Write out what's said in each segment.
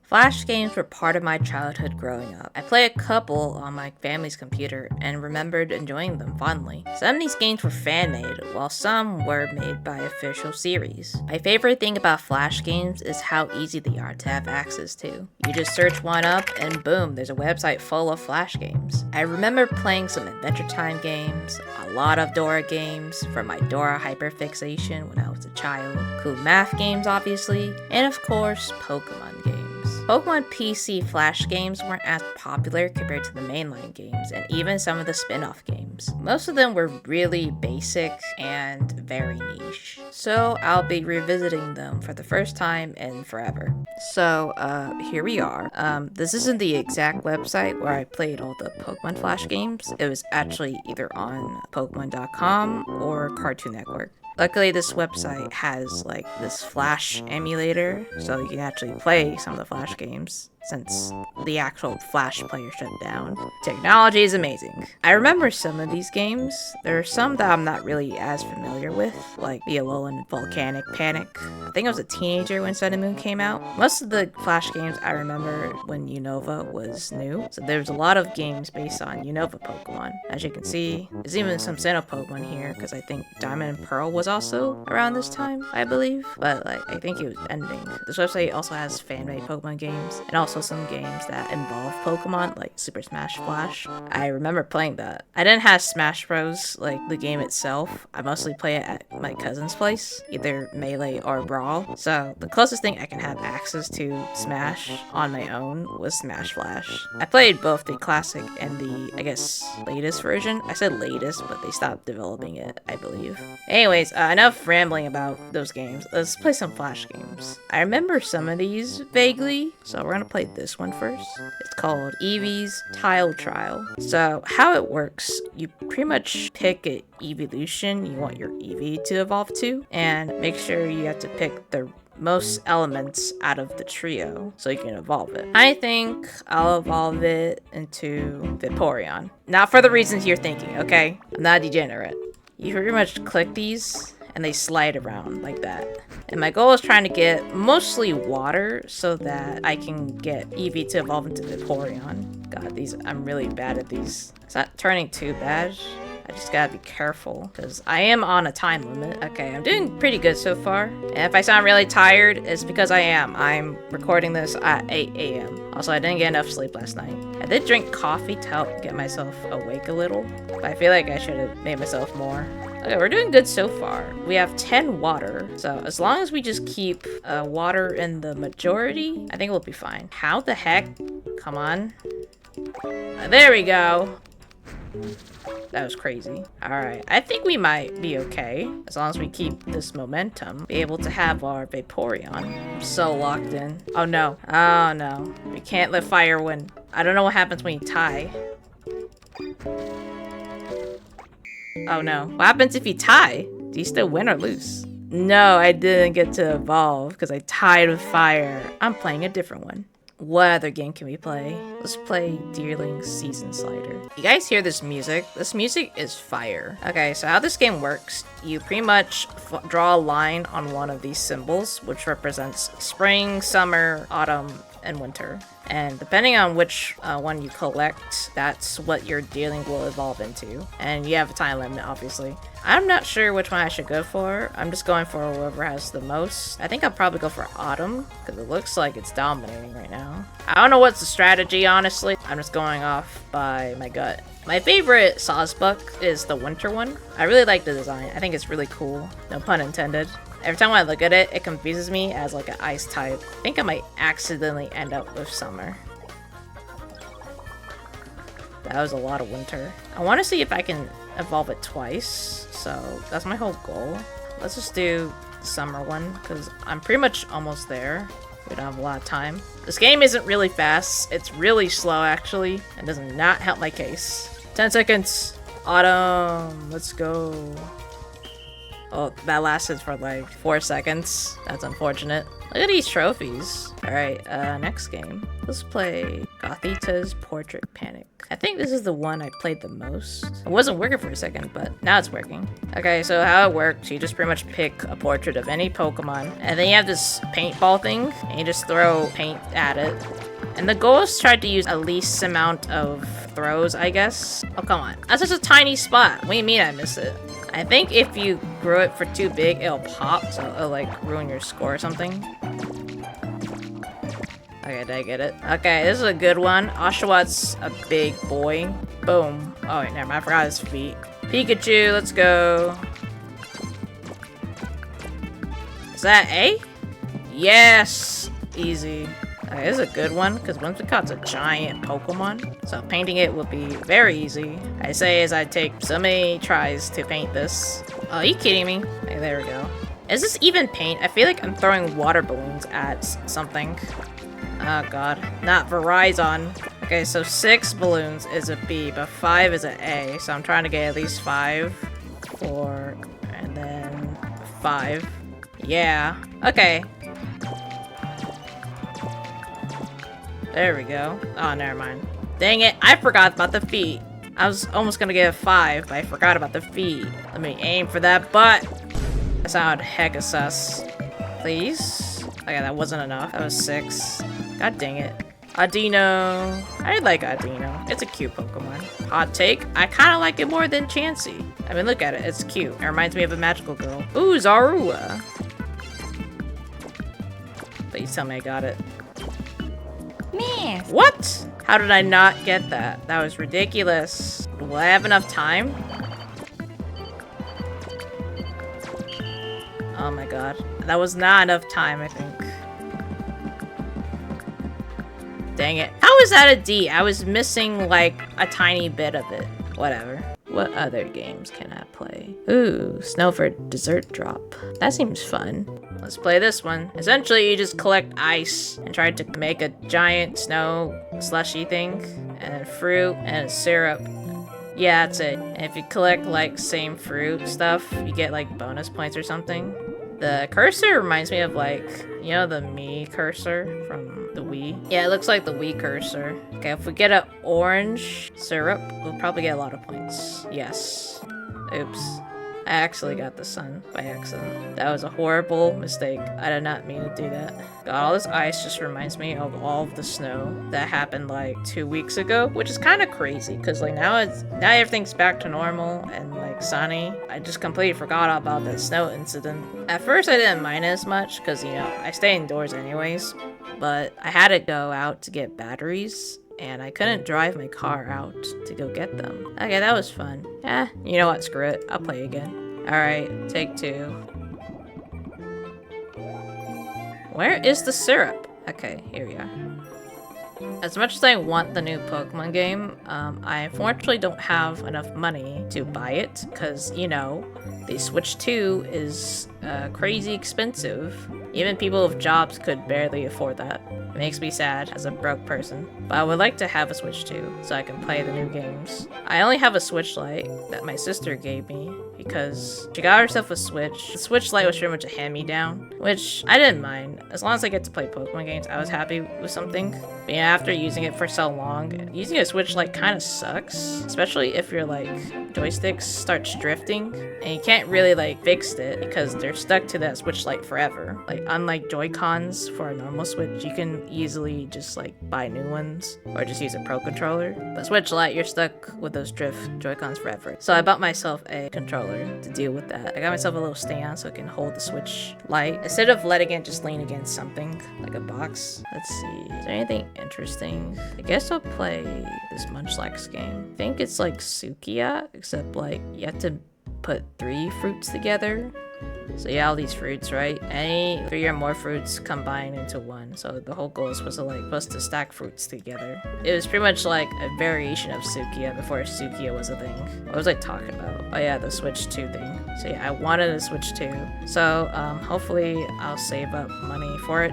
Flash games were part of my childhood growing up. I played a couple on my family's computer and remembered enjoying them fondly. Some of these games were fan-made, while some were made by official series. My favorite thing about Flash games is how easy they are to have access to. You just search one up and boom, there's a website full of Flash games. I remember playing some Adventure Time games, a lot of Dora games from my Dora hyperfixation when I was a child, cool math games obviously, and of course, Pokemon games. Pokemon PC Flash games weren't as popular compared to the mainline games, and even some of the spin-off games. Most of them were really basic and very niche, so I'll be revisiting them for the first time in forever. So, here we are. This isn't the exact website where I played all the Pokemon Flash games. It was actually either on Pokemon.com or Cartoon Network. Luckily, this website has like this Flash emulator, so you can actually play some of the Flash games since the actual Flash player shut down. Technology is amazing. I remember some of these games. There are some that I'm not really as familiar with, like the Alolan Volcanic Panic. I think I was a teenager when Sun and Moon came out. Most of the Flash games I remember when Unova was new, so there's a lot of games based on Unova Pokemon. As you can see, there's even some Sinnoh Pokemon here, because I think Diamond and Pearl was also around this time, I believe, but like I think it was ending. This website also has fan-made Pokemon games, and also some games that involve Pokemon, like Super Smash Flash. I remember playing that. I didn't have Smash Bros, like the game itself. I mostly play it at my cousin's place, either Melee or Brawl. So the closest thing I can have access to Smash on my own was Smash Flash. I played both the classic and the, I guess, latest version. I said latest, but they stopped developing it, I believe. Anyways, enough rambling about those games. Let's play some Flash games. I remember some of these vaguely, so we're gonna play this one first. It's called Eevee's Tile Trial. So how it works, you pretty much pick an evolution you want your Eevee to evolve to, and make sure you have to pick the most elements out of the trio so you can evolve it. I think I'll evolve it into Vaporeon. Not for the reasons you're thinking, okay? I'm not a degenerate. You pretty much click these and they slide around like that. And my goal is trying to get mostly water so that I can get Eevee to evolve into Vaporeon. God, I'm really bad at these. It's not turning too bad. I just gotta be careful because I am on a time limit. Okay, I'm doing pretty good so far. And if I sound really tired, it's because I am. I'm recording this at 8 a.m. Also, I didn't get enough sleep last night. I did drink coffee to help get myself awake a little, but I feel like I should have made myself more. Okay, we're doing good so far. We have 10 water, so as long as we just keep water in the majority, I think we'll be fine. How the heck? Come on. There we go. That was crazy. Alright, I think we might be okay. As long as we keep this momentum. Be able to have our Vaporeon. I'm so locked in. Oh no. Oh no. We can't let fire win. I don't know what happens when you tie. Oh no. What happens if you tie? Do you still win or lose? No, I didn't get to evolve because I tied with fire. I'm playing a different one. What other game can we play? Let's play Deerling's Season Slider. You guys hear this music? This music is fire. Okay, so how this game works, you pretty much draw a line on one of these symbols, which represents spring, summer, autumn, and winter. And depending on which one you collect, that's what your Deerling will evolve into. And you have a time limit, obviously. I'm not sure which one I should go for. I'm just going for whoever has the most. I think I'll probably go for Autumn, because it looks like it's dominating right now. I don't know what's the strategy, honestly. I'm just going off by my gut. My favorite Sawsbuck is the winter one. I really like the design. I think it's really cool. No pun intended. Every time I look at it, it confuses me as like an ice type. I think I might accidentally end up with summer. That was a lot of winter. I want to see if I can evolve it twice, so that's my whole goal. Let's just do the summer one, because I'm pretty much almost there. We don't have a lot of time. This game isn't really fast. It's really slow, actually, and does not help my case. 10 seconds. Autumn. Let's go. Oh, that lasted for like 4 seconds. That's unfortunate. Look at these trophies. Alright, next game. Let's play Gothita's Portrait Panic. I think this is the one I played the most. It wasn't working for a second, but now it's working. Okay, so how it works, you just pretty much pick a portrait of any Pokemon, and then you have this paintball thing, and you just throw paint at it. And the goal is try to use at least amount of throws, I guess. Oh, come on. That's just a tiny spot. What do you mean I miss it? I think if you grow it for too big, it'll pop, so it'll like ruin your score or something. Okay, did I get it? Okay, this is a good one. Oshawott a big boy. Boom. Oh, wait, never mind. I forgot his feet. Pikachu, let's go. Is that A? Yes! Easy. Okay, this is a good one, because Whimsicott's a giant Pokemon, so painting it will be very easy. I say as I take so many tries to paint this. Oh, are you kidding me? Okay, there we go. Is this even paint? I feel like I'm throwing water balloons at something. Oh god. Not Verizon. Okay, so 6 balloons is a B, but 5 is an A, so I'm trying to get at least 5. 4, and then 5. Yeah. Okay. There we go. Oh, never mind. Dang it, I forgot about the feet. I was almost gonna get a 5, but I forgot about the feet. Let me aim for that butt. That sounded hecka sus. Please? Okay, that wasn't enough. That was 6. God dang it. Audino. I like Audino. It's a cute Pokemon. Hot take, I kind of like it more than Chansey. I mean, look at it. It's cute. It reminds me of a magical girl. Ooh, Zorua. Please tell me I got it. Me. What? How did I not get that? That was ridiculous. Will I have enough time? Oh my god. That was not enough time, I think. Dang it. How is that a D? I was missing like a tiny bit of it. Whatever. What other games can I play? Ooh, Snowford Dessert Drop. That seems fun. Let's play this one. Essentially, you just collect ice and try to make a giant snow slushy thing, and then fruit and syrup. Yeah, that's it. And if you collect like same fruit stuff, you get like bonus points or something. The cursor reminds me of like, you know, the Mii cursor from the Wii? Yeah, it looks like the Wii cursor. Okay, if we get an orange syrup, we'll probably get a lot of points. Yes. Oops. I actually got the sun by accident. That was a horrible mistake. I did not mean to do that. God, all this ice just reminds me of all of the snow that happened like 2 weeks ago, which is kind of crazy because like now everything's back to normal and like sunny. I just completely forgot about that snow incident. At first I didn't mind it as much because, you know, I stay indoors anyways, but I had to go out to get batteries and I couldn't drive my car out to go get them. Okay, that was fun. You know what, screw it. I'll play again. Alright, take 2. Where is the syrup? Okay, here we are. As much as I want the new Pokemon game, I unfortunately don't have enough money to buy it, because, you know, the Switch 2 is crazy expensive. Even people with jobs could barely afford that. It makes me sad as a broke person. But I would like to have a Switch 2 so I can play the new games. I only have a Switch Lite that my sister gave me because she got herself a Switch. The Switch Lite was pretty much a hand-me-down, which I didn't mind. As long as I get to play Pokemon games, I was happy with something. But yeah, after using it for so long, using a Switch Lite kind of sucks. Especially if your like joysticks starts drifting and you can't really like fix it because they're stuck to that Switch Lite forever. Like unlike Joy-Cons for a normal Switch, you can easily just like buy new ones or just use a Pro Controller. But Switch Lite, you're stuck with those drift Joy-Cons forever. So I bought myself a controller to deal with that. I got myself a little stand so it can hold the Switch Lite instead of letting it just lean against something like a box. Let's see. Is there anything interesting? I guess I'll play this Munchlax game. I think it's like Sukiya, except like you have to put 3 fruits together. So yeah, all these fruits, right? Any 3 or more fruits combine into 1. So the whole goal is supposed to stack fruits together. It was pretty much like a variation of Sukiya before Sukiya was a thing. What was I talking about? Oh yeah, the Switch 2 thing. So yeah, I wanted a Switch 2. So hopefully I'll save up money for it.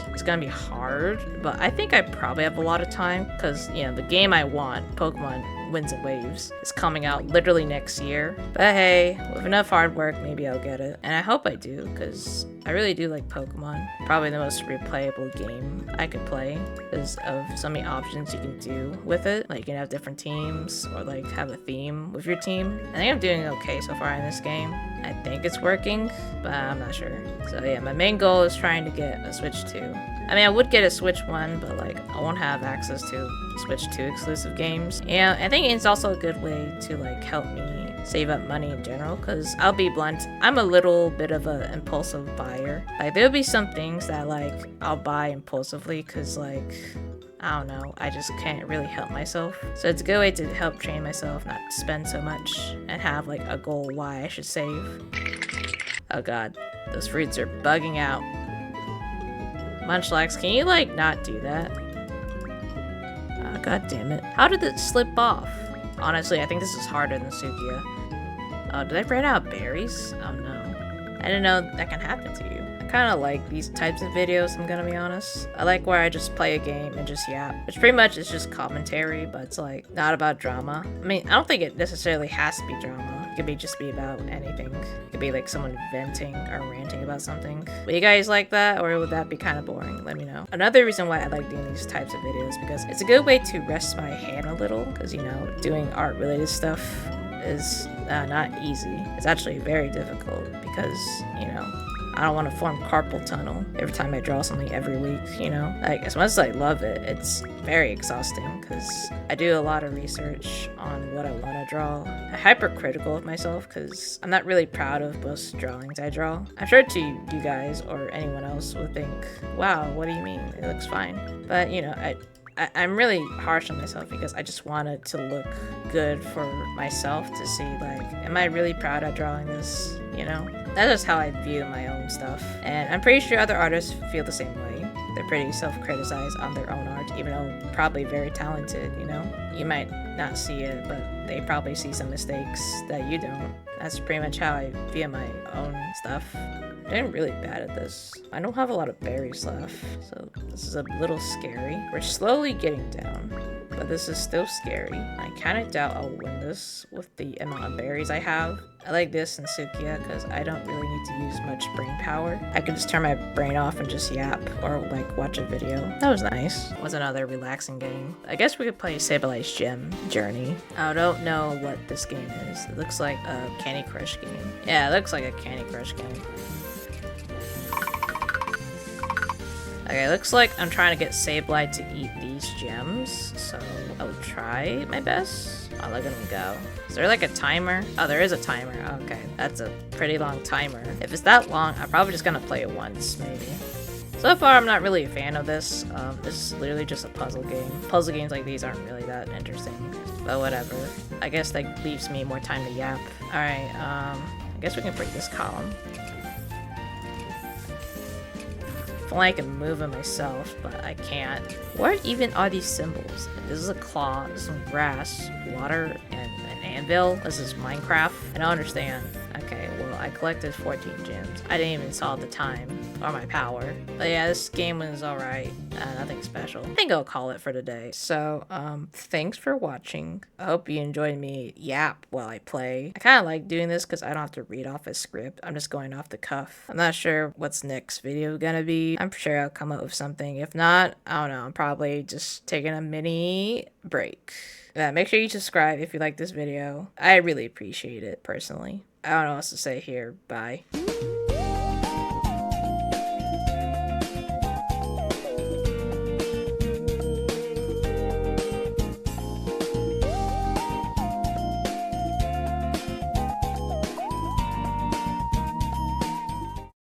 It's gonna be hard, but I think I probably have a lot of time because, you know, the game I want, Pokemon Winds and Waves. It's coming out literally next year. But hey, with enough hard work, maybe I'll get it. And I hope I do, because I really do like Pokemon. Probably the most replayable game I could play because of so many options you can do with it. Like you can have different teams or like have a theme with your team. I think I'm doing okay so far in this game. I think it's working, but I'm not sure. So yeah, my main goal is trying to get a Switch 2. I mean, I would get a Switch 1, but like I won't have access to Switch 2 exclusive games. Yeah, I think it's also a good way to like help me save up money in general, because I'll be blunt, I'm a little bit of an impulsive buyer. Like there'll be some things that like I'll buy impulsively because like I don't know, I just can't really help myself. So it's a good way to help train myself not to spend so much and have like a goal why I should save. Oh god, those fruits are bugging out. Munchlax, can you like not do that? Oh, god damn it. How did it slip off? Honestly, I think this is harder than Sukia. Oh, did I run out of berries? Oh no. I didn't know that can happen to you. I kind of like these types of videos, I'm gonna be honest. I like where I just play a game and just yap. Which pretty much is just commentary, but it's like not about drama. I mean, I don't think it necessarily has to be drama. It could just be about anything. It could be like someone venting or ranting about something. Would you guys like that, or would that be kind of boring? Let me know. Another reason why I like doing these types of videos because it's a good way to rest my hand a little, because you know, doing art related stuff is not easy. It's actually very difficult because, you know, I don't want to form carpal tunnel every time I draw something every week, you know? Like, as much as I love it, it's very exhausting because I do a lot of research on what I want to draw. I'm hypercritical of myself because I'm not really proud of most drawings I draw. I'm sure to you guys or anyone else would think, wow, what do you mean? It looks fine. But, you know, I'm really harsh on myself because I just want it to look good for myself to see, like, am I really proud of drawing this, you know? That's just how I view my own stuff. And I'm pretty sure other artists feel the same way. They're pretty self-criticized on their own art, even though probably very talented, you know? You might not see it, but they probably see some mistakes that you don't. That's pretty much how I view my own stuff. I'm really bad at this. I don't have a lot of berries left, so this is a little scary. We're slowly getting down, but this is still scary. I kind of doubt I'll win this with the amount of berries I have. I like this in Sukia because I don't really need to use much brain power. I can just turn my brain off and just yap or like watch a video. That was nice. Was another relaxing game. I guess we could play Sableight's Gem Journey. I don't know what this game is. It looks like a Candy Crush game. Yeah, it looks like a Candy Crush game. Okay, looks like I'm trying to get Sableye to eat these gems, so I'll try my best. Oh, look at him go. Is there like a timer? Oh, there is a timer. Okay, that's a pretty long timer. If it's that long, I'm probably just gonna play it once, maybe. So far, I'm not really a fan of this. This is literally just a puzzle game. Puzzle games like these aren't really that interesting, but whatever. I guess that leaves me more time to yap. Alright, I guess we can break this column. I feel like I can move it myself, but I can't. What even are these symbols? This is a claw, some grass, water, and an anvil. This is Minecraft. I don't understand. Okay, well, I collected 14 gems. I didn't even solve the time or my power. But yeah, this game was alright. Nothing special. I think I'll call it for today. So, thanks for watching. I hope you enjoyed me yap while I play. I kind of like doing this because I don't have to read off a script. I'm just going off the cuff. I'm not sure what's next video gonna be. I'm sure I'll come up with something. If not, I don't know. I'm probably just taking a mini break. Make sure you subscribe if you like this video. I really appreciate it, personally. I don't know what else to say here. Bye.